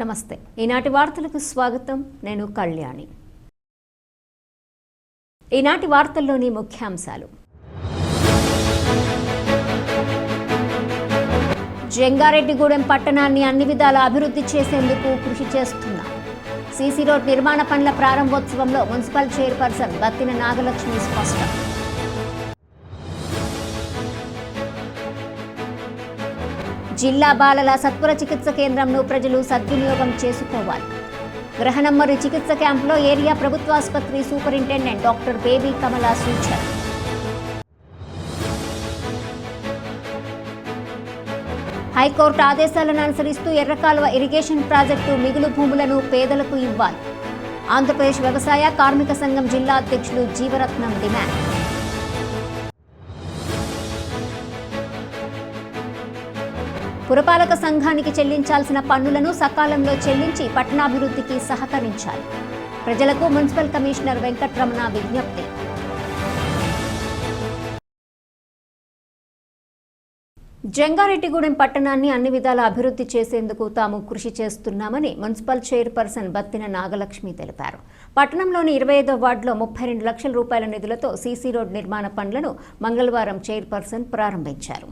నమస్తే. ఈనాటి వార్తలకు స్వాగతం. నేను కళ్యాణి. ఈనాటి వార్తల్లోని ముఖ్యాంశాలు. జంగారెడ్డిగూడెం పట్టణాన్ని అన్ని విధాల అభివృద్ధి చేసేందుకు కృషి చేస్తున్నాం. సీసీ రోడ్ నిర్మాణ పనుల ప్రారంభోత్సవంలో మున్సిపల్ చైర్పర్సన్ బత్తిన నాగలక్ష్మి స్పష్టం. జిల్లా బాలల సత్వర చికిత్స కేంద్రంను ప్రజలు సద్వినియోగం చేసుకోవాలి. గ్రహణమ్మరి చికిత్స క్యాంపులో ఏరియా ప్రభుత్వాసుపత్రి సూపరింటెండెంట్ డాక్టర్ బేబీ కమల సూచన. హైకోర్టు ఆదేశాలను అనుసరిస్తూ ఎర్రకాలువ ఇరిగేషన్ ప్రాజెక్టు మిగులు భూములను పేదలకు ఇవ్వాలి. ఆంధ్రప్రదేశ్ వ్యవసాయ కార్మిక సంఘం జిల్లా అధ్యక్షులు జీవరత్నం డిమాండ్. పురపాలక సంఘానికి చెల్లించాల్సిన పన్నులను సకాలంలో చెల్లించి పట్టణాభివృద్ధికి సహకరించాలి. ప్రజలకు మున్సిపల్ కమిషనర్ వెంకట్రమణ విజ్ఞప్తి. జంగారెడ్డిగూడెం పట్టణాన్ని అన్ని విధాల అభివృద్ధి చేసేందుకు తాము కృషి చేస్తున్నామని మున్సిపల్ చైర్పర్సన్ బత్తిన నాగలక్ష్మి తెలిపారు. పట్టణంలోని 25వ వార్డులో 32 లక్షల రూపాయల నిధులతో సీసీ రోడ్ నిర్మాణ పనులను మంగళవారం చైర్పర్సన్ ప్రారంభించారు.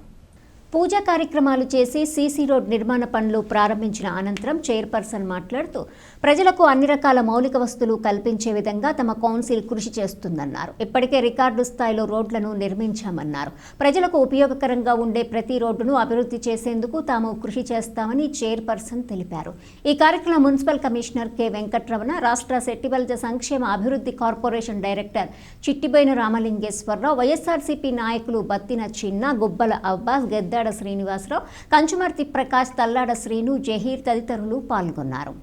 పూజా కార్యక్రమాలు చేసి సీసీ రోడ్ నిర్మాణ పనులు ప్రారంభించిన అనంతరం చైర్పర్సన్ మాట్లాడుతూ ప్రజలకు అన్ని రకాల మౌలిక వస్తువులు కల్పించే విధంగా తమ కౌన్సిల్ కృషి చేస్తుందన్నారు. ఇప్పటికే రికార్డు స్థాయిలో రోడ్లను నిర్మించామన్నారు. ప్రజలకు ఉపయోగకరంగా ఉండే ప్రతి రోడ్డును అభివృద్ధి చేసేందుకు తాము కృషి చేస్తామని చైర్పర్సన్ తెలిపారు. ఈ కార్యక్రమం మున్సిపల్ కమిషనర్ కె వెంకట్రమణ, రాష్ట్ర సెట్టిబల్జ సంక్షేమ అభివృద్ధి కార్పొరేషన్ డైరెక్టర్ చిట్టిబోయిన రామలింగేశ్వరరావు, వైఎస్ఆర్సీపీ నాయకులు బత్తిన చిన్న, గుబ్బల అబ్బాస్, గెద్దాడ శ్రీనివాసరావు, కంచుమర్తి ప్రకాష్, తల్లాడ శ్రీను, జహీర్ తదితరులు పాల్గొన్నారు.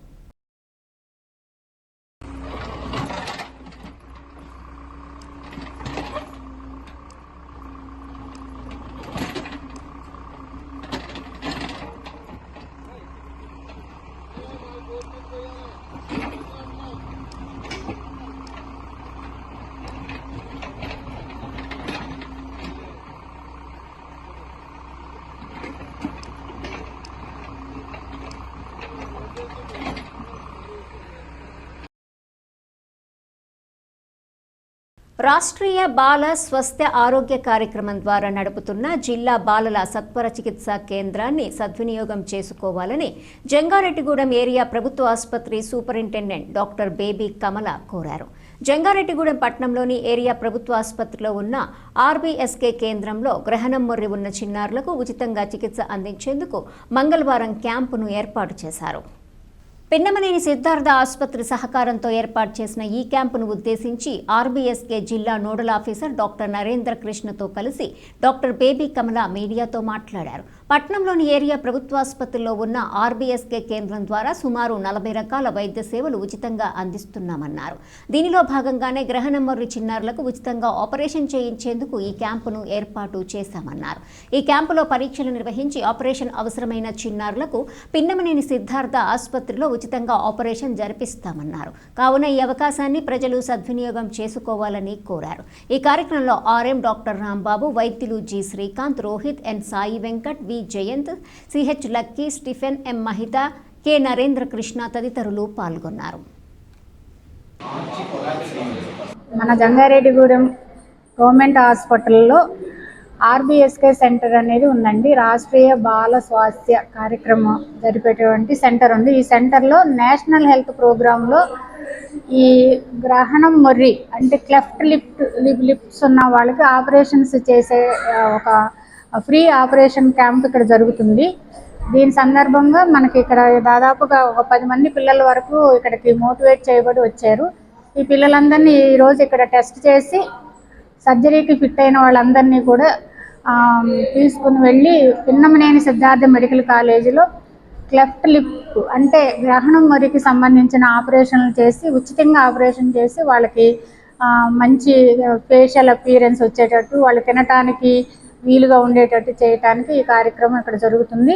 రాష్ట్రీయ బాల స్వస్థ ఆరోగ్య కార్యక్రమం ద్వారా నడుపుతున్న జిల్లా బాలల సత్వర చికిత్సా కేంద్రాన్ని సద్వినియోగం చేసుకోవాలని జంగారెడ్డిగూడెం ఏరియా ప్రభుత్వ ఆసుపత్రి సూపరింటెండెంట్ డాక్టర్ బేబీ కమల కోరారు. జంగారెడ్డిగూడెం పట్టణంలోని ఏరియా ప్రభుత్వ ఆసుపత్రిలో ఉన్న ఆర్బీఎస్కే కేంద్రంలో గ్రహణం మొర్రి ఉన్న చిన్నారులకు ఉచితంగా చికిత్స అందించేందుకు మంగళవారం క్యాంపును ఏర్పాటు చేశారు. పిన్నమనేని సిద్ధార్థ ఆసుపత్రి సహకారంతో ఏర్పాటు చేసిన ఈ క్యాంపును ఉద్దేశించి ఆర్బీఎస్కే జిల్లా నోడల్ ఆఫీసర్ డాక్టర్ నరేంద్ర కృష్ణతో కలిసి డాక్టర్ బేబీ కమల మీడియాతో మాట్లాడారు. పట్టణంలోని ఏరియా ప్రభుత్వాసుపత్రిలో ఉన్న ఆర్బీఎస్కే కేంద్రం ద్వారా సుమారు 40 రకాల వైద్య సేవలు ఉచితంగా అందిస్తున్నామన్నారు. దీనిలో భాగంగానే గ్రహణం మొర్రి చిన్నారులకు ఉచితంగా ఆపరేషన్ చేయించేందుకు ఈ క్యాంపును ఏర్పాటు చేశామన్నారు. ఈ క్యాంపులో పరీక్షలు నిర్వహించి ఆపరేషన్ అవసరమైన చిన్నారులకు పిన్నమనేని సిద్ధార్థ ఆసుపత్రిలో ఉచితంగా ఆపరేషన్ జరిపిస్తామన్నారు. కావున ఈ అవకాశాన్ని ప్రజలు సద్వినియోగం చేసుకోవాలని కోరారు. ఈ కార్యక్రమంలో ఆర్ఎం డాక్టర్ రాంబాబు, వైద్యులు జి శ్రీకాంత్, రోహిత్, ఎన్ సాయి వెంకట్, వి జయంత్, సిహెచ్ లక్కీ, స్టిఫెన్, ఎం మహిత, కె నరేంద్ర కృష్ణ తదితరులు పాల్గొన్నారు. మన జంగారెడ్డిగూడెం గవర్నమెంట్ హాస్పిటల్లో ఆర్బీఎస్కే సెంటర్ అనేది ఉందండి. రాష్ట్రీయ బాల స్వాస్థ్య కార్యక్రమం జరిపేటువంటి సెంటర్ ఉంది. ఈ సెంటర్లో నేషనల్ హెల్త్ ప్రోగ్రాంలో ఈ గ్రహణం మొర్రి అంటే క్లెఫ్ట్ లిప్స్ ఉన్న వాళ్ళకి ఆపరేషన్స్ చేసే ఒక ఫ్రీ ఆపరేషన్ క్యాంప్ ఇక్కడ జరుగుతుంది. దీని సందర్భంగా మనకి ఇక్కడ దాదాపుగా ఒక 10 మంది పిల్లల వరకు ఇక్కడికి మోటివేట్ చేయబడి వచ్చారు. ఈ పిల్లలందరినీ ఈరోజు ఇక్కడ టెస్ట్ చేసి సర్జరీకి ఫిట్ అయిన వాళ్ళందరినీ కూడా తీసుకుని వెళ్ళి పిన్నమనేని సిద్ధార్థ మెడికల్ కాలేజీలో క్లెఫ్ట్ లిప్ అంటే గ్రహణం మొర్రికి సంబంధించిన ఆపరేషన్లు చేసి ఉచితంగా ఆపరేషన్ చేసి వాళ్ళకి మంచి ఫేషియల్ అపీరెన్స్ వచ్చేటట్టు, వాళ్ళు తినటానికి వీలుగా ఉండేటట్టు చేయటానికి ఈ కార్యక్రమం ఇక్కడ జరుగుతుంది.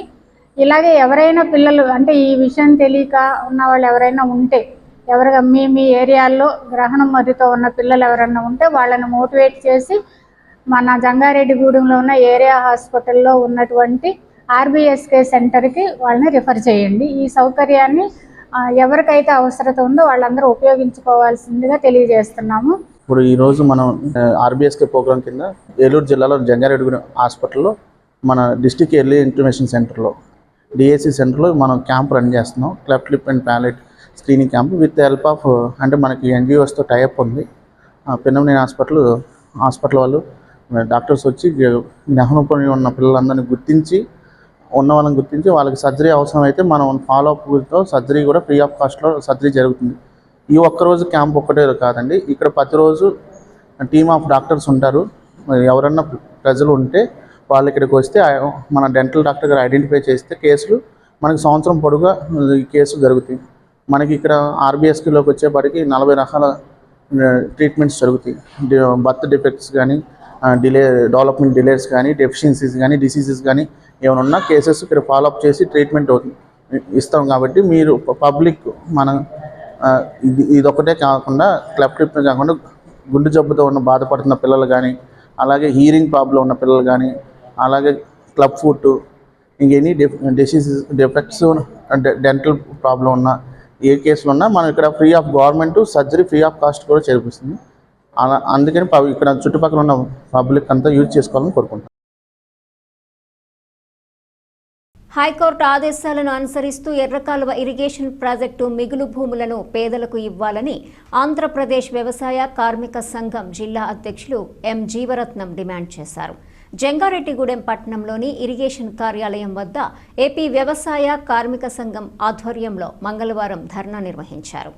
ఇలాగే ఎవరైనా పిల్లలు అంటే ఈ విషయం తెలియక ఉన్న వాళ్ళు ఎవరైనా ఉంటే మీ ఏరియాల్లో గ్రహణం మొర్రితో ఉన్న పిల్లలు ఎవరైనా ఉంటే వాళ్ళని మోటివేట్ చేసి మన జంగారెడ్డిగూడెంలో ఉన్న ఏరియా హాస్పిటల్లో ఉన్నటువంటి ఆర్బీఎస్కే సెంటర్కి వాళ్ళని రిఫర్ చేయండి. ఈ సౌకర్యాన్ని ఎవరికైతే అవసరత ఉందో వాళ్ళందరూ ఉపయోగించుకోవాల్సిందిగా తెలియజేస్తున్నాము. ఇప్పుడు ఈరోజు మనం ఆర్బీఎస్కే ప్రోగ్రాం కింద ఏలూరు జిల్లాలో జంగారెడ్డిగూడెం హాస్పిటల్లో మన డిస్ట్రిక్ట్ ఎర్లీ ఇంటిమేషన్ సెంటర్లో డిఏసి సెంటర్లో మనం క్యాంప్ రన్ చేస్తున్నాం. Cleft lip and palate screening camp with help of అంటే మనకి ఎన్జిఓస్తో టైఅప్ ఉంది. పిన్నమనేని హాస్పిటల్ వాళ్ళు డాక్టర్స్ వచ్చి జ్ఞానపని ఉన్న పిల్లలందరినీ గుర్తించి వాళ్ళకి సర్జరీ అవసరం అయితే మనం ఫాలోఅప్తో సర్జరీ కూడా ఫ్రీ ఆఫ్ కాస్ట్లో సర్జరీ జరుగుతుంది. ఈ ఒక్కరోజు క్యాంప్ ఒక్కటే కాదండి, ఇక్కడ ప్రతిరోజు టీమ్ ఆఫ్ డాక్టర్స్ ఉంటారు. ఎవరన్నా ప్రజలు ఉంటే వాళ్ళు ఇక్కడికి వస్తే మన డెంటల్ డాక్టర్ గారు ఐడెంటిఫై చేస్తే కేసులు మనకి సంవత్సరం పొడుగా ఈ కేసులు జరుగుతాయి. మనకి ఇక్కడ ఆర్బీఎస్కేలోకి వచ్చేపాటికి 40 రకాల ట్రీట్మెంట్స్ జరుగుతాయి. బర్త్ డిఫెక్ట్స్ కానీ, డెవలప్మెంట్ డిలేస్ కానీ, డెఫిషియన్సీస్ కానీ, డిసీజెస్ కానీ ఏమైనా ఉన్న కేసెస్ ఇక్కడ ఫాలోఅప్ చేసి ట్రీట్మెంట్ ఇస్తాం. కాబట్టి మీరు పబ్లిక్ మనం ఇదొక్కటే కాకుండా క్లెఫ్ట్ లిప్ కాకుండా గుండె జబ్బుతో బాధపడుతున్న పిల్లలు కానీ, అలాగే హీరింగ్ ప్రాబ్లం ఉన్న పిల్లలు కానీ, అలాగే క్లబ్ ఫుట్ ఇంకెనీ డిసీజెస్ డిఫెక్ట్స్ డెంటల్ ప్రాబ్లం ఉన్న ఏ కేసులు ఉన్నా మనం ఇక్కడ free of government surgery free of cost కూడా చేర్పిస్తుంది. అందుకని ఇక్కడ చుట్టుపక్కల ఉన్న పబ్లిక్ అంతా యూజ్ చేసుకోవాలని కోరుకుంటాం. హైకోర్టు ఆదేశాలను అనుసరిస్తూ ఎర్రకాలువ ఇరిగేషన్ ప్రాజెక్టు మిగులు భూములను పేదలకు ఇవ్వాలని ఆంధ్రప్రదేశ్ వ్యవసాయ కార్మిక సంఘం జిల్లా అధ్యక్షులు ఎం జీవరత్నం డిమాండ్ చేశారు. జంగారెడ్డిగూడెం పట్టణంలోని ఇరిగేషన్ కార్యాలయం వద్ద ఏపీ వ్యవసాయ కార్మిక సంఘం ఆధ్వర్యంలో మంగళవారం ధర్నా నిర్వహించారు.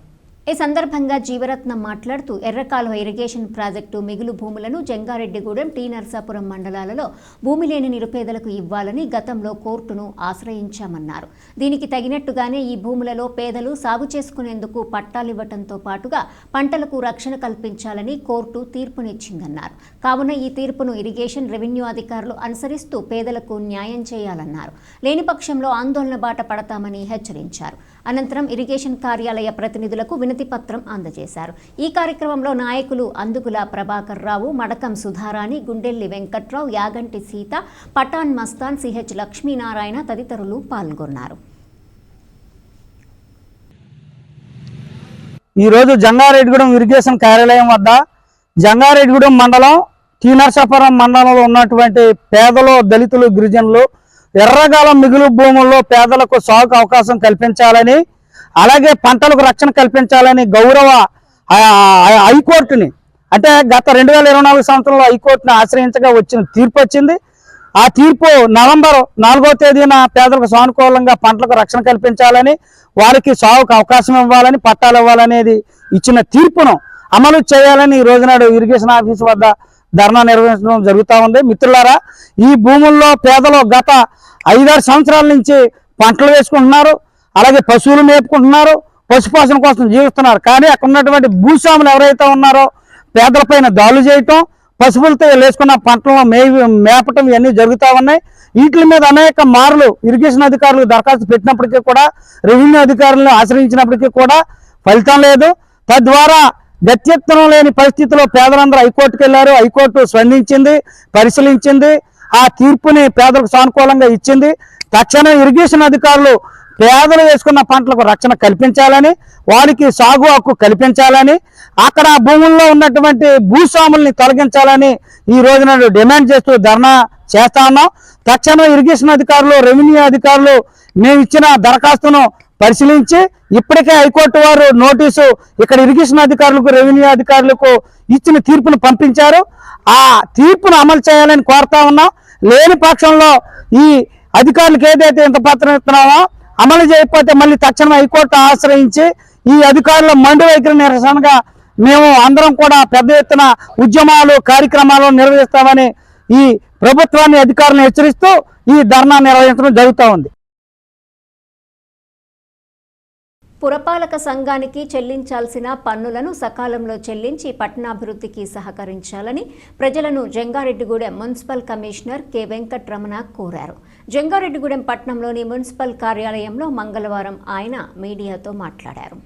ఈ సందర్భంగా జీవరత్నం మాట్లాడుతూ ఎర్రకాలువ ఇరిగేషన్ ప్రాజెక్టు మిగులు భూములను జంగారెడ్డిగూడెం, టీ నరసాపురం మండలాలలో భూమి లేని నిరుపేదలకు ఇవ్వాలని గతంలో కోర్టును ఆశ్రయించామన్నారు. దీనికి తగినట్టుగానే ఈ భూములలో పేదలు సాగు చేసుకునేందుకు పట్టాలివ్వటంతో పాటుగా పంటలకు రక్షణ కల్పించాలని కోర్టు తీర్పునిచ్చిందన్నారు. కావున ఈ తీర్పును ఇరిగేషన్, రెవెన్యూ అధికారులు అనుసరిస్తూ పేదలకు న్యాయం చేయాలన్నారు. లేని పక్షంలో ఆందోళన బాట పడతామని హెచ్చరించారు. అనంతరం ఇరిగేషన్ కార్యాలయ ప్రతినిధులకు వినతి పత్రం అందజేశారు. ఈ కార్యక్రమంలో నాయకులు అందుగుల ప్రభాకర్ రావు, మడకం సుధారాణి, గుండెల్లి వెంకట్రావు, యాగంటి సీత, పఠాన్ మస్తాన్, సిహెచ్ లక్ష్మీనారాయణ తదితరులు పాల్గొన్నారు. ఈరోజు జంగారెడ్డిగూడెం ఇరిగేషన్ కార్యాలయం వద్ద జంగారెడ్డిగూడెం మండలం, టీ నరసాపురం మండలంలో ఉన్నటువంటి పేదలు, దళితులు, గిరిజనులు ఎర్రకాలం మిగులు భూముల్లో పేదలకు సాగు అవకాశం కల్పించాలని, అలాగే పంటలకు రక్షణ కల్పించాలని గౌరవ హైకోర్టుని అంటే గత 2024 సంవత్సరంలో హైకోర్టుని ఆశ్రయించగా వచ్చిన తీర్పు వచ్చింది. ఆ తీర్పు నవంబర్ 4వ తేదీన పేదలకు సానుకూలంగా పంటలకు రక్షణ కల్పించాలని, వారికి సాగుకు అవకాశం ఇవ్వాలని, పట్టాలు ఇవ్వాలనేది ఇచ్చిన తీర్పును అమలు చేయాలని ఈ రోజునాడు ఇరిగేషన్ ఆఫీస్ వద్ద ధర్నా నిర్వహించడం జరుగుతూ ఉంది. మిత్రులారా, ఈ భూముల్లో పేదలు గత 5-6 సంవత్సరాల నుంచి పంటలు వేసుకుంటున్నారు, అలాగే పశువులు మేపుకుంటున్నారు, పశుపోషణ కోసం జీవిస్తున్నారు. కానీ అక్కడ ఉన్నటువంటి భూస్వాములు ఎవరైతే ఉన్నారో పేదలపైన దాడులు చేయటం, పశువులతో వేసుకున్న పంటలను మేపటం ఇవన్నీ జరుగుతూ ఉన్నాయి. వీటి మీద అనేక మార్లు ఇరిగేషన్ అధికారులు దరఖాస్తు పెట్టినప్పటికీ కూడా, రెవెన్యూ అధికారులను ఆశ్రయించినప్పటికీ కూడా ఫలితం లేదు. తద్వారా గత్యత్వం లేని పరిస్థితిలో పేదలందరూ హైకోర్టుకు వెళ్లారు. హైకోర్టు స్పందించింది, పరిశీలించింది, ఆ తీర్పుని పేదలకు సానుకూలంగా ఇచ్చింది. తక్షణం ఇరిగేషన్ అధికారులు పేదలు వేసుకున్న పంటలకు రక్షణ కల్పించాలని, వారికి సాగు హక్కు కల్పించాలని, అక్కడ భూముల్లో ఉన్నటువంటి భూస్వాముల్ని తొలగించాలని ఈ రోజున డిమాండ్ చేస్తూ ధర్నా చేస్తా ఉన్నాం. తక్షణం ఇరిగేషన్ అధికారులు, రెవెన్యూ అధికారులు మేము ఇచ్చిన దరఖాస్తును పరిశీలించి ఇప్పటికే హైకోర్టు వారు నోటీసు ఇక్కడ ఇరిగేషన్ అధికారులకు, రెవెన్యూ అధికారులకు ఇచ్చిన తీర్పును పంపించారు. ఆ తీర్పును అమలు చేయాలని కోరుతా ఉన్నాం. లేని పక్షంలో ఈ అధికారులకు ఏదైతే ఇంత పత్రం ఇస్తున్నామో అమలు చేయకపోతే మళ్ళీ తక్షణం హైకోర్టు ఆశ్రయించి ఈ అధికారుల మండు వైఖరి నిరసనగా మేము అందరం కూడా పెద్ద ఎత్తున ఉద్యమాలు, కార్యక్రమాలు నిర్వహిస్తామని ఈ ప్రభుత్వాన్ని, అధికారులను హెచ్చరిస్తూ ఈ ధర్నా నిర్వహించడం జరుగుతూ ఉంది. పురపాలక సంఘానికి చెల్లించాల్సిన పన్నులను సకాలంలో చెల్లించి పట్టణాభివృద్ధికి సహకరించాలని ప్రజలను Jangareddygudem municipal commissioner K Venkataramana కోరారు. జంగారెడ్డిగూడెం పట్టణంలోని మున్సిపల్ కార్యాలయంలో మంగళవారం ఆయన మీడియాతో మాట్లాడారు.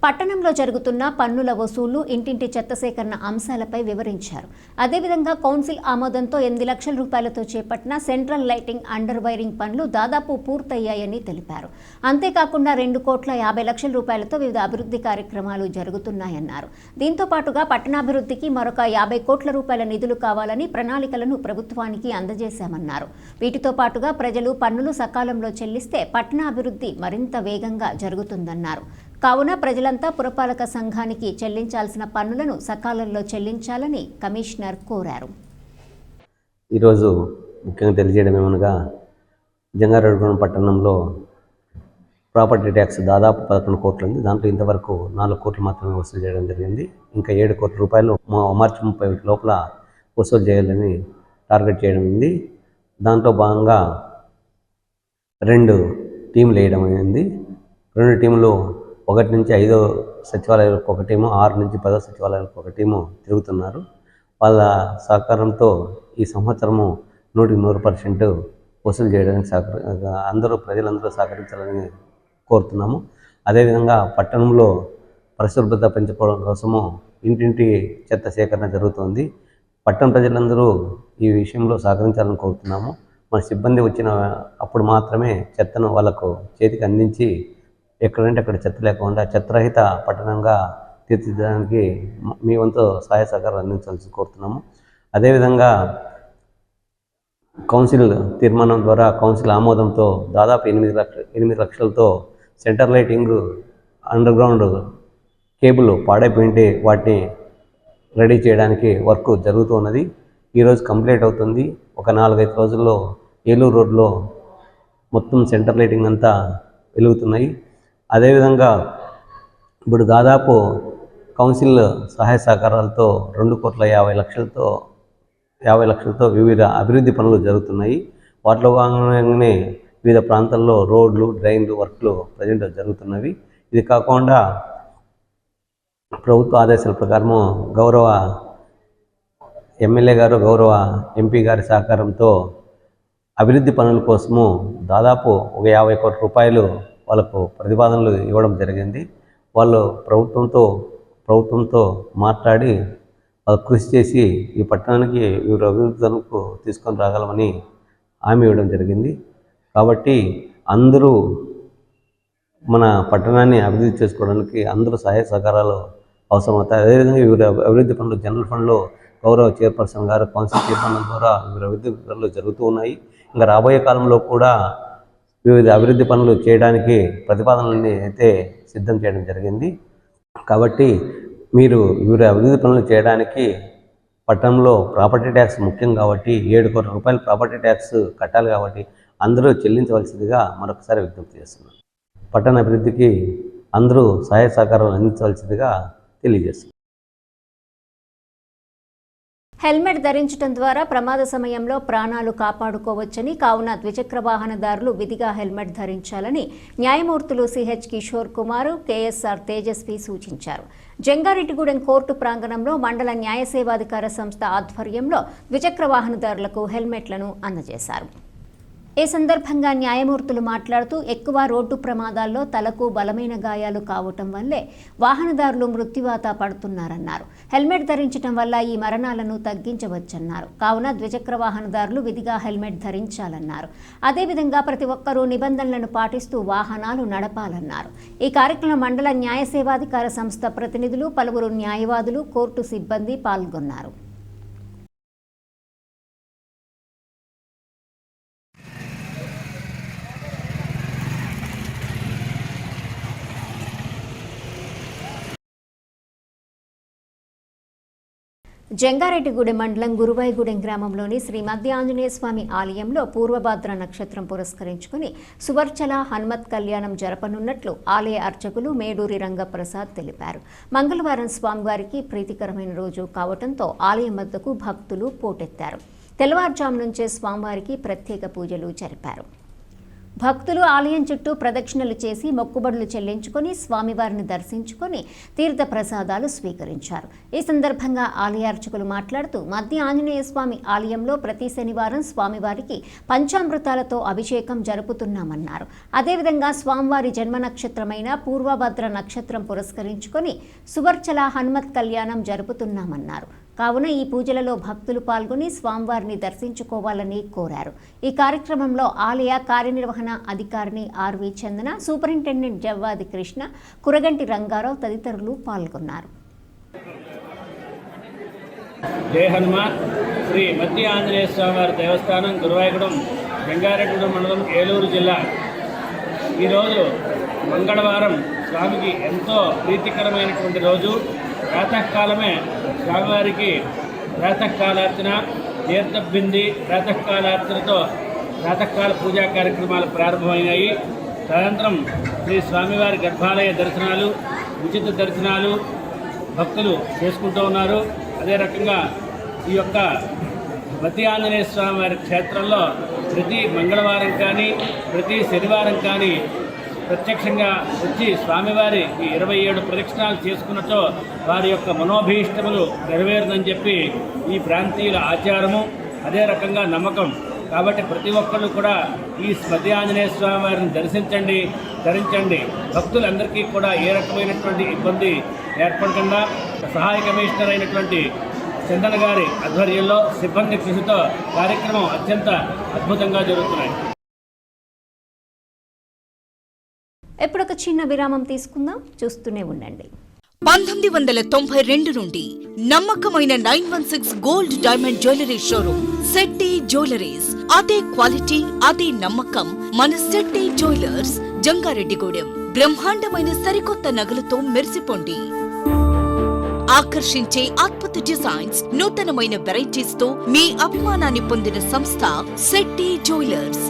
పట్టణంలో జరుగుతున్న పన్నుల వసూలు, ఇంటింటి చెత్త సేకరణ అంశాలపై వివరించారు. అదేవిధంగా కౌన్సిల్ ఆమోదంతో 8 లక్షల రూపాయలతో చేపట్టిన సెంట్రల్ లైటింగ్, అండర్ వైరింగ్ పనులు దాదాపు పూర్తయ్యాయని తెలిపారు. అంతేకాకుండా 2,50 లక్షల రూపాయలతో వివిధ అభివృద్ధి కార్యక్రమాలు జరుగుతున్నాయన్నారు. దీంతో పాటుగా పట్టణాభివృద్ధికి మరొక 50 కోట్ల రూపాయల నిధులు కావాలని ప్రణాళికలను ప్రభుత్వానికి అందజేశామన్నారు. వీటితో పాటుగా ప్రజలు పన్నులు సకాలంలో చెల్లిస్తే పట్టణాభివృద్ధి మరింత వేగంగా జరుగుతుందన్నారు. కావున ప్రజలంతా పురపాలక సంఘానికి చెల్లించాల్సిన పన్నులను సకాలంలో చెల్లించాలని కమిషనర్ కోరారు. ఈరోజు ముఖ్యంగా తెలియజేయడం ఏమనగా జంగారెడ్డిగూడెం పట్టణంలో ప్రాపర్టీ ట్యాక్స్ దాదాపు 11 కోట్లు ఉంది. దాంట్లో ఇంతవరకు 4 కోట్లు మాత్రమే వసూలు చేయడం జరిగింది. ఇంకా 7 కోట్ల రూపాయలు మార్చి 31 లోపల వసూలు చేయాలని టార్గెట్ చేయడం ఉంది. దాంట్లో భాగంగా 2 టీంలు వేయడం అయింది. 2 టీంలు 1 నుంచి 5 సచివాలయాలకు ఒక టీము, 6 నుంచి 10 సచివాలయాలకు ఒక టీము తిరుగుతున్నారు. వాళ్ళ సహకారంతో ఈ సంవత్సరము 100% వసూలు చేయడానికి ప్రజలందరూ సహకరించాలని కోరుతున్నాము. అదేవిధంగా పట్టణంలో పరిశుభ్రత పెంచుకోవడం కోసము ఇంటింటి చెత్త సేకరణ జరుగుతుంది. పట్టణ ప్రజలందరూ ఈ విషయంలో సహకరించాలని కోరుతున్నాము. మన సిబ్బంది వచ్చిన అప్పుడు మాత్రమే చెత్తను వాళ్ళకు చేతికి అందించి ఎక్కడంటే అక్కడ చెత్త లేకుండా చెత్తరహిత పట్టణంగా తీర్చిదిద్దడానికి మీ వంతు సహాయ సహకారం అందించాల్సి కోరుతున్నాము. అదేవిధంగా కౌన్సిల్ తీర్మానం ద్వారా కౌన్సిల్ ఆమోదంతో దాదాపు 8 లక్షలతో centre lighting, underground cable పాడైపోయింటే వాటిని రెడీ చేయడానికి వర్క్ జరుగుతూ ఉన్నది. ఈరోజు కంప్లీట్ అవుతుంది. ఒక 4-5 రోజుల్లో ఏలూరు రోడ్లో మొత్తం సెంటర్ లైటింగ్ అంతా వెలుగుతున్నాయి. అదేవిధంగా ఇప్పుడు దాదాపు కౌన్సిల్ సహాయ సహకారాలతో 2,50 లక్షలతో వివిధ అభివృద్ధి పనులు జరుగుతున్నాయి. వాటిలో భాగంగానే వివిధ ప్రాంతాల్లో రోడ్లు, డ్రైన్లు వర్క్లు ప్రజెంట్ జరుగుతున్నవి. ఇది కాకుండా ప్రభుత్వ ఆదేశాల ప్రకారము గౌరవ ఎమ్మెల్యే గారు, గౌరవ ఎంపీ గారి సహకారంతో అభివృద్ధి పనుల కోసము దాదాపు ఒక 50 కోట్ల రూపాయలు వాళ్ళకు ప్రతిపాదనలు ఇవ్వడం జరిగింది. వాళ్ళు ప్రభుత్వంతో మాట్లాడి వాళ్ళు కృషి చేసి ఈ పట్టణానికి వీరు అభివృద్ధులకు తీసుకొని రాగలమని హామీ ఇవ్వడం జరిగింది. కాబట్టి అందరూ మన పట్టణాన్ని అభివృద్ధి చేసుకోవడానికి అందరూ సహాయ సహకారాలు అవసరమవుతాయి. అదేవిధంగా వీరు అభివృద్ధి పనులు జనరల్ ఫండ్లో గౌరవ చైర్పర్సన్ గారు కౌన్సిల్ తీర్మానం ద్వారా వీరు అభివృద్ధి పనులు జరుగుతూ ఉన్నాయి. ఇంకా రాబోయే కాలంలో కూడా వివిధ అభివృద్ధి పనులు చేయడానికి ప్రతిపాదనలని అయితే సిద్ధం చేయడం జరిగింది. కాబట్టి మీరు వివిధ అభివృద్ధి పనులు చేయడానికి పట్టణంలో ప్రాపర్టీ ట్యాక్స్ ముఖ్యం కాబట్టి 7 కోట్ల రూపాయలు ప్రాపర్టీ ట్యాక్స్ కట్టాలి కాబట్టి అందరూ చెల్లించవలసిందిగా మరొకసారి విజ్ఞప్తి చేస్తున్నాను. పట్టణ అభివృద్ధికి అందరూ సహాయ సహకారాలు అందించవలసిందిగా తెలియజేస్తున్నాను. హెల్మెట్ ధరించడం ద్వారా ప్రమాద సమయంలో ప్రాణాలు కాపాడుకోవచ్చని, కావున ద్విచక్ర వాహనదారులు విధిగా హెల్మెట్ ధరించాలని న్యాయమూర్తులు సిహెచ్ కిషోర్ కుమార్, కేఎస్ఆర్ తేజస్వి సూచించారు. జంగారెడ్డిగూడెం కోర్టు ప్రాంగణంలో మండల న్యాయ సేవాధికార సంస్థ ఆధ్వర్యంలో ద్విచక్ర వాహనదారులకు హెల్మెట్లను అందజేశారు. ఈ సందర్భంగా న్యాయమూర్తులు మాట్లాడుతూ ఎక్కువ రోడ్డు ప్రమాదాల్లో తలకు బలమైన గాయాలు కావటం వల్లే వాహనదారులు మృత్యువాత పడుతున్నారన్నారు. హెల్మెట్ ధరించడం వల్ల ఈ మరణాలను తగ్గించవచ్చన్నారు. కావున ద్విచక్ర వాహనదారులు విధిగా హెల్మెట్ ధరించాలన్నారు. అదేవిధంగా ప్రతి ఒక్కరూ నిబంధనలను పాటిస్తూ వాహనాలు నడపాలన్నారు. ఈ కార్యక్రమంలో మండల న్యాయ సేవాధికార సంస్థ ప్రతినిధులు, పలువురు న్యాయవాదులు, కోర్టు సిబ్బంది పాల్గొన్నారు. జంగారెడ్డిగూడెం మండలం గురువాయిగూడెం గ్రామంలోని శ్రీ మధ్య ఆంజనేయ స్వామి ఆలయంలో పూర్వభాద్ర నక్షత్రం పురస్కరించుకుని సువర్చల హనుమత్ కళ్యాణం జరపనున్నట్లు ఆలయ అర్చకులు మేడూరి రంగప్రసాద్ తెలిపారు. మంగళవారం స్వామివారికి ప్రీతికరమైన రోజు కావడంతో ఆలయం వద్దకు భక్తులు పోటెత్తారు. తెల్లవారుజాము నుంచే స్వామివారికి ప్రత్యేక పూజలు జరిపారు. భక్తులు ఆలయం చుట్టూ ప్రదక్షిణలు చేసి మొక్కుబడులు చెల్లించుకొని స్వామివారిని దర్శించుకొని తీర్థ ప్రసాదాలు స్వీకరించారు. ఈ సందర్భంగా ఆలయ అర్చకులు మాట్లాడుతూ మధ్య ఆంజనేయ స్వామి ఆలయంలో ప్రతి శనివారం స్వామివారికి పంచామృతాలతో అభిషేకం జరుపుతున్నామన్నారు. అదేవిధంగా స్వామివారి జన్మ నక్షత్రమైన పూర్వభద్ర నక్షత్రం పురస్కరించుకొని సువర్చల హనుమత్ కళ్యాణం జరుపుతున్నామన్నారు. కావున ఈ పూజలలో భక్తులు పాల్గొని స్వామివారిని దర్శించుకోవాలని కోరారు. ఈ కార్యక్రమంలో ఆలయ కార్యనిర్వహణ అధికారిని ఆర్వి చందన, సూపరింటెండెంట్ జవ్వాది కృష్ణ, కురగంటి రంగారావు తదితరులు పాల్గొన్నారు. జై హనుమాన్. శ్రీ మధ్య ఆంజనేయ స్వామివారి దేవస్థానం గురువాయగూడెం, జంగారెడ్డిగూడెం మండలం, ఏలూరు జిల్లా. ఈరోజు మంగళవారం స్వామికి ఎంతో ప్రీతికరమైనటువంటి రోజు. ప్రాతకాలమే స్వామివారికి ప్రాతకాలార్చన, తీర్థబింది ప్రాతకాలార్చనతో ప్రాతకాల పూజా కార్యక్రమాలు ప్రారంభమైనాయి. తదనంతరం శ్రీ స్వామివారి గర్భాలయ దర్శనాలు, ఉచిత దర్శనాలు భక్తులు చేసుకుంటూ ఉన్నారు. అదే రకంగా ఈ యొక్క మధ్య ఆంజనేయ స్వామివారి క్షేత్రంలో ప్రతి మంగళవారం కానీ ప్రతి శనివారం కానీ ప్రత్యక్షంగా వచ్చి స్వామివారి ఈ 27 ప్రదక్షిణాలు చేసుకున్నచో వారి యొక్క మనోభీష్టములు నెరవేరుదని చెప్పి ఈ ప్రాంతీయుల ఆచారము, అదే రకంగా నమ్మకం. కాబట్టి ప్రతి ఒక్కళ్ళు కూడా ఈ మధ్య ఆంజనేయ స్వామి వారిని దర్శించండి, ధరించండి. భక్తులందరికీ కూడా ఏ రకమైనటువంటి ఇబ్బంది ఏర్పడకుండా సహాయ కమిషనర్ అయినటువంటి చందన గారి ఆధ్వర్యంలో సిబ్బంది కృషితో కార్యక్రమం అత్యంత అద్భుతంగా జరుగుతున్నాయి. ఎప్పుడు ఒక చిన్న విరామం తీసుకుందాం, చూస్తూనే ఉండండి. 1992 నుండి నమ్మకమైన 916 gold diamond jewellery showroom Shetty jewelleries. అదే క్వాలిటీ, అదే నమ్మకం మన శెట్టి జ్యువెలర్స్, జంగారెడ్డిగూడెం. బ్రహ్మాండమైన సరికొత్త నగలతో మెరిసిపోండి. ఆకర్షించే అద్భుత డిజైన్స్, నూతనమైన వెరైటీస్ తో మీ అభిమానాన్ని పొందిన సంస్థ శెట్టి జ్యువెలర్స్.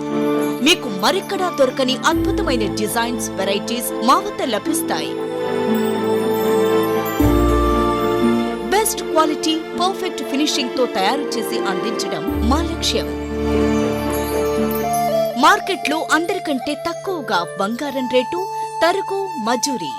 మీకు మరెక్కడా దొరకని అద్భుతమైన డిజైన్స్, వెరైటీస్ మా వద్ద లభిస్తాయి. బెస్ట్ క్వాలిటీ, పర్ఫెక్ట్ ఫినిషింగ్ తో తయారు చేసి అందించడం మా లక్ష్యం. మార్కెట్లో అందరికంటే తక్కువగా బంగారం రేటు, తరుగు, మజూరీ.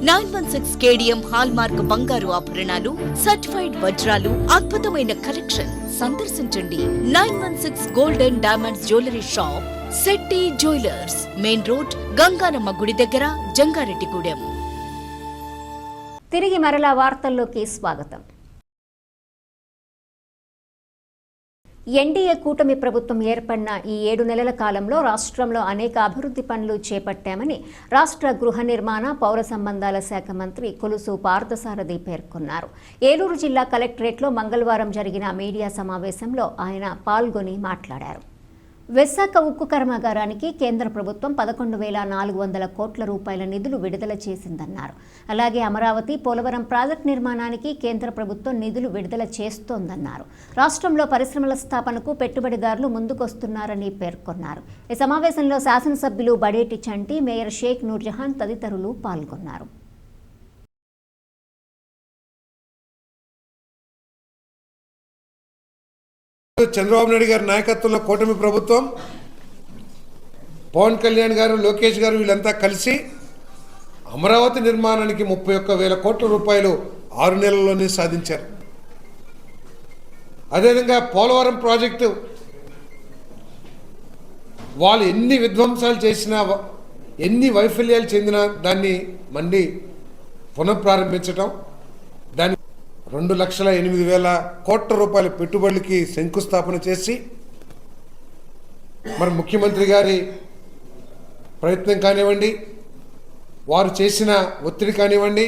916 కేడిఎం హాల్ మార్క్ బంగారు ఆభరణాలు, సర్టిఫైడ్ వజ్రాలు, అద్భుతమైన కలెక్షన్. సందర్శించండి 916 golden diamonds jewellery shop, Shetty jewellers, main road, Ganganamma గుడి దగ్గర, జంగారెడ్డిగూడెం. తిరిగి మరలా వార్తల్లోకి స్వాగతం. ఎన్డీఏ కూటమి ప్రభుత్వం ఏర్పడిన ఈ 7 నెలల కాలంలో రాష్ట్రంలో అనేక అభివృద్ధి పనులు చేపట్టామని రాష్ట్ర గృహ నిర్మాణ, పౌర సంబంధాల శాఖ మంత్రి కొలుసు పార్థసారథి పేర్కొన్నారు. ఏలూరు జిల్లా కలెక్టరేట్లో మంగళవారం జరిగిన మీడియా సమావేశంలో ఆయన పాల్గొని మాట్లాడారు. విశాఖ ఉక్కు కర్మాగారానికి కేంద్ర ప్రభుత్వం 11,400 కోట్ల రూపాయల నిధులు విడుదల చేసిందన్నారు. అలాగే అమరావతి, పోలవరం ప్రాజెక్టు నిర్మాణానికి కేంద్ర ప్రభుత్వం నిధులు విడుదల చేస్తోందన్నారు. రాష్ట్రంలో పరిశ్రమల స్థాపనకు పెట్టుబడిదారులు ముందుకొస్తున్నారని పేర్కొన్నారు. ఈ సమావేశంలో శాసనసభ్యులు బడేటి చంటి, మేయర్ షేక్ నూర్జహాన్ తదితరులు పాల్గొన్నారు. చంద్రబాబు నాయుడు గారి నాయకత్వంలో కూటమి ప్రభుత్వం, పవన్ కళ్యాణ్ గారు, లోకేష్ గారు వీళ్ళంతా కలిసి అమరావతి నిర్మాణానికి 31,000 కోట్ల రూపాయలు 6 నెలల్లోనే సాధించారు. అదేవిధంగా పోలవరం ప్రాజెక్టు వాళ్ళు ఎన్ని విధ్వంసాలు చేసినా, ఎన్ని వైఫల్యాలు చెందినా దాన్ని మళ్ళీ పునఃప్రారంభించడం, దాన్ని 2,08,000 కోట్ల రూపాయల పెట్టుబడులకి శంకుస్థాపన చేసి, మరి ముఖ్యమంత్రి గారి ప్రయత్నం కానివ్వండి, వారు చేసిన ఒత్తిడి కానివ్వండి,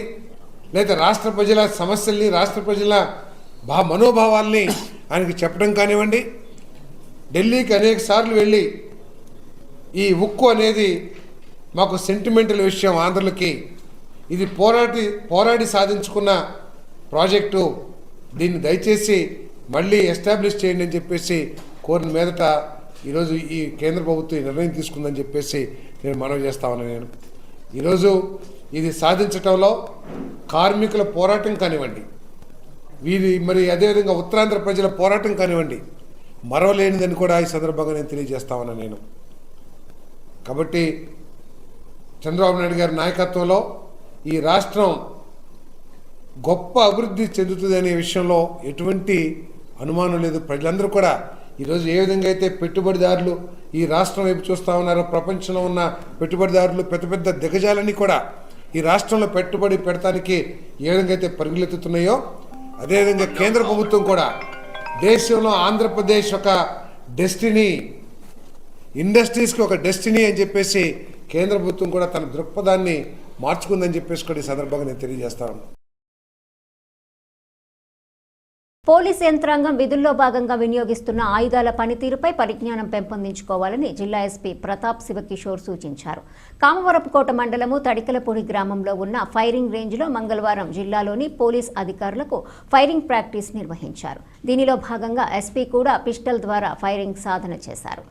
లేదా రాష్ట్ర ప్రజల సమస్యల్ని, రాష్ట్ర ప్రజల మనోభావాల్ని ఆయనకి చెప్పడం కానివ్వండి, ఢిల్లీకి అనేక సార్లు వెళ్ళి ఈ ఉక్కు అనేది మాకు సెంటిమెంటల్ విషయం, ఆంధ్రులకి ఇది పోరాడి సాధించుకున్న ప్రాజెక్టు, దీన్ని దయచేసి మళ్ళీ ఎస్టాబ్లిష్ చేయండి అని చెప్పేసి కోరిన మీదట ఈరోజు ఈ కేంద్ర ప్రభుత్వం నిర్ణయం తీసుకుందని చెప్పేసి నేను మనవి చేస్తా ఉన్నాను. నేను ఈరోజు ఇది సాధించటంలో కార్మికుల పోరాటం కానివ్వండి, వీరి మరి అదేవిధంగా ఉత్తరాంధ్ర ప్రజల పోరాటం కానివ్వండి, మరవలేనిదని కూడా ఈ సందర్భంగా నేను తెలియజేస్తా ఉన్నాను. నేను కాబట్టి చంద్రబాబు నాయుడు గారి నాయకత్వంలో ఈ రాష్ట్రం గొప్ప అభివృద్ధి చెందుతుందనే విషయంలో ఎటువంటి అనుమానం లేదు. ప్రజలందరూ కూడా ఈరోజు ఏ విధంగా అయితే పెట్టుబడిదారులు ఈ రాష్ట్రం వైపు చూస్తూ ఉన్నారో, ప్రపంచంలో ఉన్న పెట్టుబడిదారులు పెద్ద పెద్ద దిగ్గజాలన్నీ కూడా ఈ రాష్ట్రంలో పెట్టుబడి పెడతానికి ఏ విధంగా అయితే పరుగులెత్తుతున్నాయో, అదేవిధంగా కేంద్ర ప్రభుత్వం కూడా దేశంలో ఆంధ్రప్రదేశ్ ఒక డెస్టినీ, ఇండస్ట్రీస్కి ఒక డెస్టినీ అని చెప్పేసి కేంద్ర ప్రభుత్వం కూడా తన దృక్పథాన్ని మార్చుకుందని చెప్పేసి కూడా ఈ సందర్భంగా నేను తెలియజేస్తా ఉన్నాను. పోలీస్ యంత్రాంగం విధుల్లో భాగంగా వినియోగిస్తున్న ఆయుధాల పనితీరుపై పరిజ్ఞానం పెంపొందించుకోవాలని జిల్లా ఎస్పీ ప్రతాప్ శివకిషోర్ సూచించారు. కామవరపుకోట మండలము తడికలపూడి గ్రామంలో ఉన్న ఫైరింగ్ రేంజ్లో మంగళవారం జిల్లాలోని పోలీస్ అధికారులకు ఫైరింగ్ ప్రాక్టీస్ నిర్వహించారు. దీనిలో భాగంగా ఎస్పీ కూడా పిస్టల్ ద్వారా ఫైరింగ్ సాధన చేశారు.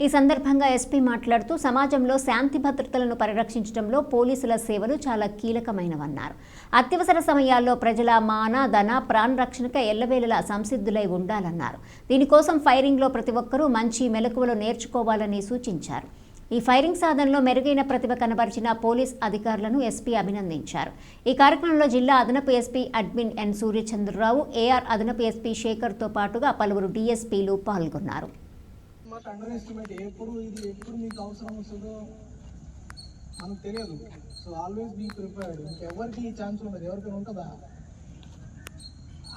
ఈ సందర్భంగా ఎస్పీ మాట్లాడుతూ సమాజంలో శాంతి భద్రతలను పరిరక్షించడంలో పోలీసుల సేవలు చాలా కీలకమైనవన్నారు. అత్యవసర సమయాల్లో ప్రజల మాన ధన ప్రాణ రక్షణకై ఎల్లవేళలా సంసిద్ధులై ఉండాలన్నారు. దీనికోసం ఫైరింగ్లో ప్రతి ఒక్కరూ మంచి మెలకువలు నేర్చుకోవాలని సూచించారు. ఈ ఫైరింగ్ సాధనలో మెరుగైన ప్రతిభ కనబరిచిన పోలీస్ అధికారులను ఎస్పీ అభినందించారు. ఈ కార్యక్రమంలో జిల్లా అదనపు ఎస్పీ అడ్మిన్ ఎన్ సూర్యచంద్రరావు, ఏఆర్ అదనపు ఎస్పీ శేఖర్తో పాటుగా పలువురు డీఎస్పీలు పాల్గొన్నారు. అండర్ ఎస్టిమేట్ ఎప్పుడు మీకు అవసరం వస్తుందో మనకు తెలియదు. So always be prepared. ఎవరికి ఈ ఛాన్స్ ఉండదు, ఎవరికైనా ఉంటుందా?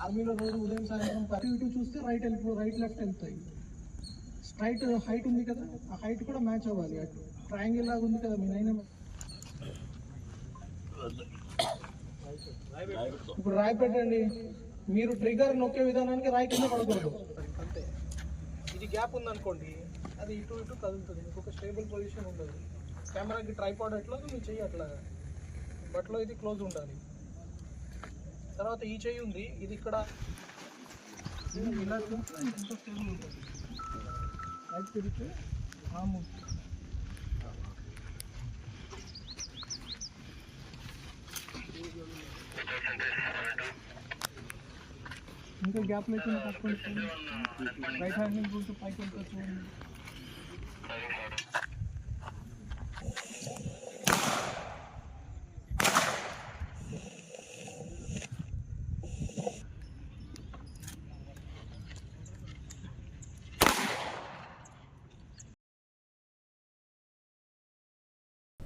ఆర్మీలో రోజు ఉదయం సాయంత్రం ఇటు చూస్తే రైట్ లెఫ్ట్ వెళ్తాయి. స్ట్రైట్ హైట్ ఉంది కదా, ఆ హైట్ కూడా మ్యాచ్ అవ్వాలి. అటు ట్రయాంగిల్ లాగా ఉంది కదా మీ నైనా. ఇప్పుడు రాయి పెట్టండి, మీరు ట్రిగర్ నొక్కే విధానానికి రాయి కింద పడకూడదు అంతే. ఇది గ్యాప్ ఉందనుకోండి, అది ఇటు కదులుతుంది, మీకు ఒక స్టేబుల్ పొజిషన్ ఉండదు. కెమెరాకి ట్రైపాడ్ ఎట్లా మీరు చెయ్యి అట్లా బట్లో ఇది క్లోజ్ ఉండాలి. తర్వాత ఈ చెయ్యి ఉంది, ఇది ఇక్కడ ఇలా ఇంత స్టేబుల్ ఉంటుంది. రైట్ తిరిగితే ఇంకా గ్యాప్ లేకుండా పట్టుకొని రైట్ హ్యాండ్ నుంచి చూసి పైకి వెళ్తా చూడండి.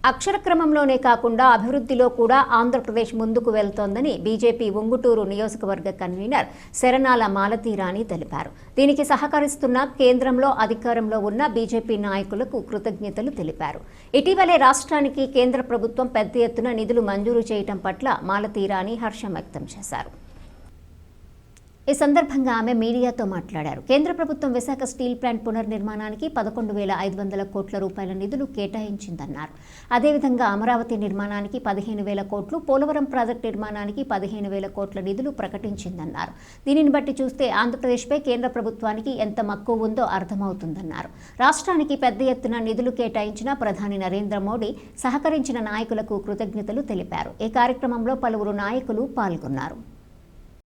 అక్షర క్రమంలోనే కాకుండా అభివృద్ధిలో కూడా ఆంధ్రప్రదేశ్ ముందుకు వెళ్తోందని బీజేపీ ఉంగుటూరు నియోజకవర్గ కన్వీనర్ శరణాల మాలతీరాణి తెలిపారు. దీనికి సహకరిస్తున్న కేంద్రంలో అధికారంలో ఉన్న బీజేపీ నాయకులకు కృతజ్ఞతలు తెలిపారు. ఇటీవలే రాష్ట్రానికి కేంద్ర ప్రభుత్వం పెద్ద ఎత్తున నిధులు మంజూరు చేయడం పట్ల మాలతీరాణి హర్షం వ్యక్తం చేశారు. ఈ సందర్భంగా ఆమె మీడియాతో మాట్లాడారు. కేంద్ర ప్రభుత్వం విశాఖ స్టీల్ ప్లాంట్ పునర్నిర్మాణానికి 11,500 కోట్ల రూపాయల నిధులు కేటాయించిందన్నారు. అదేవిధంగా అమరావతి నిర్మాణానికి 15,000 కోట్లు, పోలవరం ప్రాజెక్టు నిర్మాణానికి 15,000 కోట్ల నిధులు ప్రకటించిందన్నారు. దీనిని బట్టి చూస్తే ఆంధ్రప్రదేశ్పై కేంద్ర ప్రభుత్వానికి ఎంత మక్కువ ఉందో అర్థమవుతుందన్నారు. రాష్ట్రానికి పెద్ద ఎత్తున నిధులు కేటాయించిన ప్రధాని నరేంద్ర మోడీ సహకరించిన నాయకులకు కృతజ్ఞతలు తెలిపారు. ఈ కార్యక్రమంలో పలువురు నాయకులు పాల్గొన్నారు.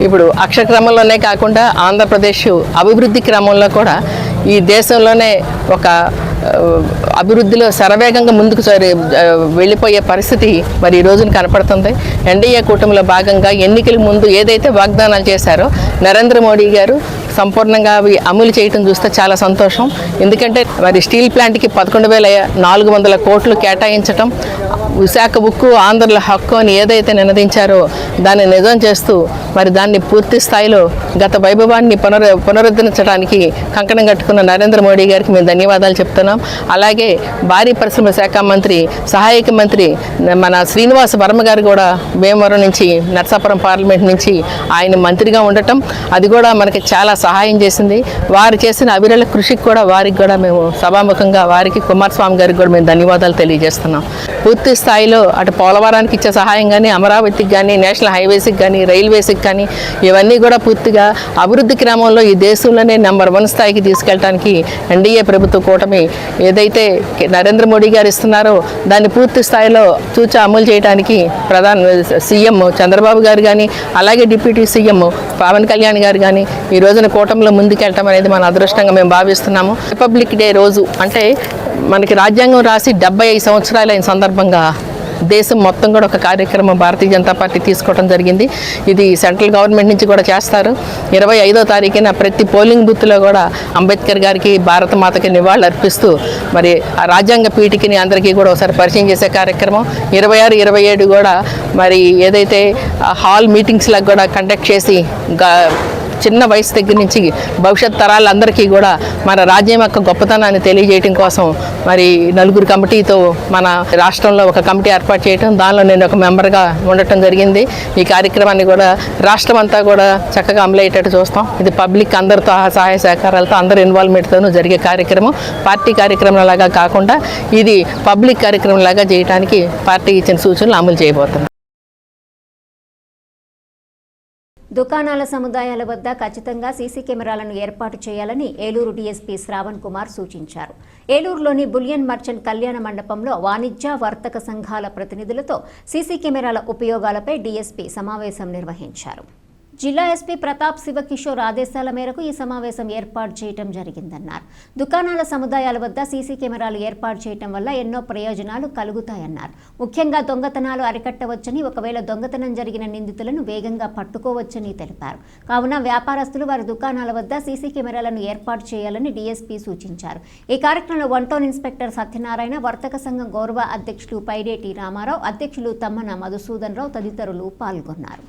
ఇప్పుడు అక్షర క్రమంలోనే కాకుండా ఆంధ్రప్రదేశ్ అభివృద్ధి క్రమంలో కూడా ఈ దేశంలోనే ఒక అభివృద్ధిలో శరవేగంగా ముందుకు వెళ్ళిపోయే పరిస్థితి మరి ఈ రోజున కనపడుతుంది. ఎన్డీఏ కూటమిలో భాగంగా ఎన్నికల ముందు ఏదైతే వాగ్దానాలు చేశారో నరేంద్ర మోడీ గారు సంపూర్ణంగా అవి అమలు చేయడం చూస్తే చాలా సంతోషం. ఎందుకంటే మరి స్టీల్ ప్లాంట్కి 11,400 కోట్లు కేటాయించటం, విశాఖ ఉక్కు ఆంధ్రుల హక్కు అని ఏదైతే నినదించారో దాన్ని నిజం చేస్తూ మరి దాన్ని పూర్తి స్థాయిలో గత వైభవాన్ని పునరుద్ధరించడానికి కంకణం కట్టుకున్న నరేంద్ర మోడీ గారికి మేము ధన్యవాదాలు చెప్తున్నాం. అలాగే భారీ పరిశ్రమ శాఖ మంత్రి సహాయక మంత్రి మన శ్రీనివాస్ వర్మ గారు కూడా భీమవరం నుంచి నర్సాపురం పార్లమెంట్ నుంచి ఆయన మంత్రిగా ఉండటం అది కూడా మనకి చాలా సహాయం చేసింది. వారు చేసిన అవిరళ కృషికి కూడా వారికి కూడా మేము సభాముఖంగా వారికి కుమారస్వామి గారికి కూడా మేము ధన్యవాదాలు తెలియజేస్తున్నాం. పూర్తి స్థాయిలో అటు పోలవరానికి ఇచ్చే సహాయం కానీ, అమరావతికి కానీ, నేషనల్ హైవేస్కి కానీ, రైల్వేస్కి కానీ ఇవన్నీ కూడా పూర్తిగా అభివృద్ధి క్రమంలో ఈ దేశంలోనే నెంబర్ 1 స్థాయికి తీసుకెళ్ళడానికి ఎన్డీఏ ప్రభుత్వ కూటమి ఏదైతే నరేంద్ర మోడీ గారు ఇస్తున్నారో దాన్ని పూర్తి స్థాయిలో అమలు చేయడానికి సీఎం చంద్రబాబు గారు కానీ, అలాగే డిప్యూటీ సీఎం పవన్ కళ్యాణ్ గారు కానీ ఈ రోజున కూటమిలో ముందుకెళ్ళటం అనేది మన అదృష్టంగా మేము భావిస్తున్నాము. రిపబ్లిక్ డే రోజు అంటే మనకి రాజ్యాంగం రాసి 75 సంవత్సరాలైన సందర్భంగా దేశం మొత్తం కూడా ఒక కార్యక్రమం భారతీయ జనతా పార్టీ తీసుకోవడం జరిగింది. ఇది సెంట్రల్ గవర్నమెంట్ నుంచి కూడా చేస్తారు. 25వ తారీఖున ప్రతి పోలింగ్ బూత్లో కూడా అంబేద్కర్ గారికి, భారత మాతకి నివాళులు అర్పిస్తూ మరి ఆ రాజ్యాంగ పీఠికని అందరికీ కూడా ఒకసారి పరిచయం చేసే కార్యక్రమం 26, 27 కూడా మరి ఏదైతే హాల్ మీటింగ్స్లకు కూడా కండక్ట్ చేసి చిన్న వయసు దగ్గర నుంచి భవిష్యత్ తరాలందరికీ కూడా మన రాజ్యం యొక్క గొప్పతనాన్ని తెలియజేయడం కోసం మరి 4 కమిటీతో మన రాష్ట్రంలో ఒక కమిటీ ఏర్పాటు చేయడం, దానిలో నేను ఒక మెంబర్గా ఉండటం జరిగింది. ఈ కార్యక్రమాన్ని కూడా రాష్ట్రం అంతా కూడా చక్కగా అమలయ్యేటట్టు చూస్తాం. ఇది పబ్లిక్ అందరితో సహాయ సహకారాలతో అందరి ఇన్వాల్వ్మెంట్తోనూ జరిగే కార్యక్రమం. పార్టీ కార్యక్రమం లాగా కాకుండా ఇది పబ్లిక్ కార్యక్రమం లాగా చేయడానికి పార్టీ ఇచ్చిన సూచనలు అమలు చేయబోతున్నాం. దుకాణాల సముదాయాల వద్ద ఖచ్చితంగా సీసీ కెమెరాలను ఏర్పాటు చేయాలని ఏలూరు డీఎస్పీ శ్రావణ్ కుమార్ సూచించారు. ఏలూరులోని బులియన్ మర్చెంట్ కళ్యాణ మండపంలో వాణిజ్య వర్తక సంఘాల ప్రతినిధులతో సీసీ కెమెరాల ఉపయోగాలపై డీఎస్పీ సమావేశం నిర్వహించారు. జిల్లా ఎస్పీ ప్రతాప్ శివకిషోర్ ఆదేశాల మేరకు ఈ సమావేశం ఏర్పాటు చేయడం జరిగిందన్నారు. దుకాణాల సముదాయాల వద్ద సీసీ కెమెరాలు ఏర్పాటు చేయడం వల్ల ఎన్నో ప్రయోజనాలు కలుగుతాయన్నారు. ముఖ్యంగా దొంగతనాలు అరికట్టవచ్చని, ఒకవేళ దొంగతనం జరిగిన నిందితులను వేగంగా పట్టుకోవచ్చని తెలిపారు. కావున వ్యాపారస్తులు వారి దుకాణాల వద్ద సీసీ కెమెరాలను ఏర్పాటు చేయాలని డీఎస్పీ సూచించారు. ఈ కార్యక్రమంలో 1 టౌన్ ఇన్స్పెక్టర్ సత్యనారాయణ, వర్తక సంఘం గౌరవ అధ్యక్షులు పైడేటి రామారావు, అధ్యక్షులు తమ్మన మధుసూదన్ రావు తదితరులు పాల్గొన్నారు.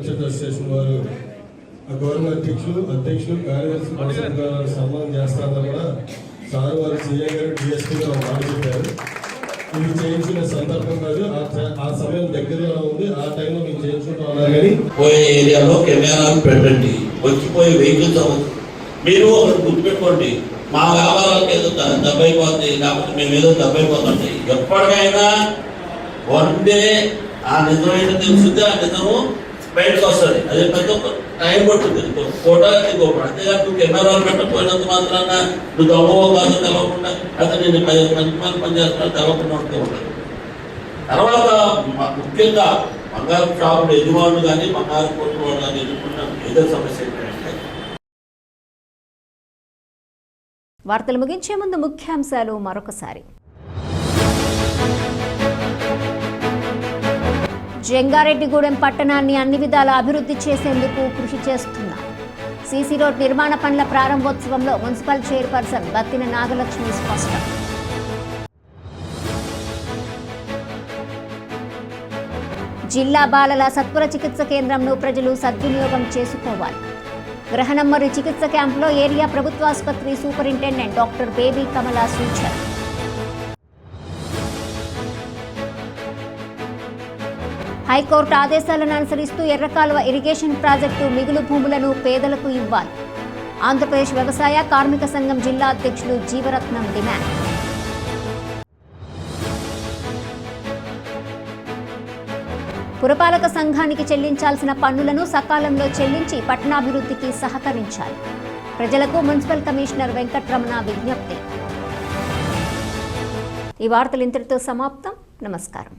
అసోసియేషన్ వారు గౌరవ అధ్యక్షులు కార్యదర్శి సన్మానం చేస్తారని కూడా సార్ వారు సీఏ గారు డిఎస్పీ గారు మాట చెప్పారు. ఇది చేయించిన సందర్భం కాదు, ఆ సమయం దగ్గరలో ఉంది, ఆ టైంలో మేము చేయించుకుంటా ఉన్నారు. కానీ పోయే ఏరియాలో కెమెరాలు పెట్టండి, వచ్చిపోయే వెహికల్స్ అవ్వదు. మీరు ఒకటి గుర్తుపెట్టుకోండి, మా వ్యాపారాలకు ఏదో దెబ్బైపోతుంది, లేకపోతే మేము ఏదో దెబ్బైపోతుంది. ఎప్పటికైనా వన్ డే ఆ నిజం ఏంటో తెలుసుద్ది, ఆ నిజము బయటకు వస్తుంది. అది పెద్ద టైం పడుతుంది. ఫోటో ఇంకొకటి, అంతేగాని నువ్వు కెమెరాలు పెట్టకపోయినంత మాత్రాన నువ్వు దొంగవో కాదు తెలవకుండా, అయితే నేను మంచి మంది పనిచేస్తున్నా తెలవకుండా ఉంటూ ఉంటాను. తర్వాత ముఖ్యంగా బంగారు షాపులు యజమానులు కానీ బంగారు కొట్టు వాళ్ళు కానీ ఎదుర్కొన్న ఏదో సమస్య ఏంటంటే. వార్తలు ముగించే ముందు ముఖ్యాంశాలు మరొకసారి. జంగారెడ్డిగూడెం పట్టణాన్ని అన్ని విధాల అభివృద్ధి చేసేందుకు కృషి చేస్తున్నాం. సీసీ రోడ్ నిర్మాణ పనుల ప్రారంభోత్సవంలో మున్సిపల్ చైర్పర్సన్ బత్తిన నాగలక్ష్మి స్పష్టం. జిల్లా బాలల సత్వర చికిత్స కేంద్రంను ప్రజలు సద్వినియోగం చేసుకోవాలి. గ్రహణం మరియు చికిత్స క్యాంపులో ఏరియా ప్రభుత్వాసుపత్రి సూపరింటెండెంట్ డాక్టర్ బేబీ కమల సూచన. హైకోర్టు ఆదేశాలను అనుసరిస్తూ ఎర్రకాలువ ఇరిగేషన్ ప్రాజెక్టు మిగులు భూములను పేదలకు ఇవ్వాలి. ఆంధ్రప్రదేశ్ వ్యవసాయ కార్మిక సంఘం జిల్లా అధ్యక్షులు జీవరత్నం డిమాండ్. పురపాలక సంఘానికి చెల్లించాల్సిన పన్నులను సకాలంలో చెల్లించి పట్టణాభివృద్ధికి సహకరించాలి. ప్రజలకు మున్సిపల్ కమిషనర్ వెంకట్రమణ విజ్ఞప్తి. ఈ వార్తలు ఇంతటితో సమాప్తం. నమస్కారం.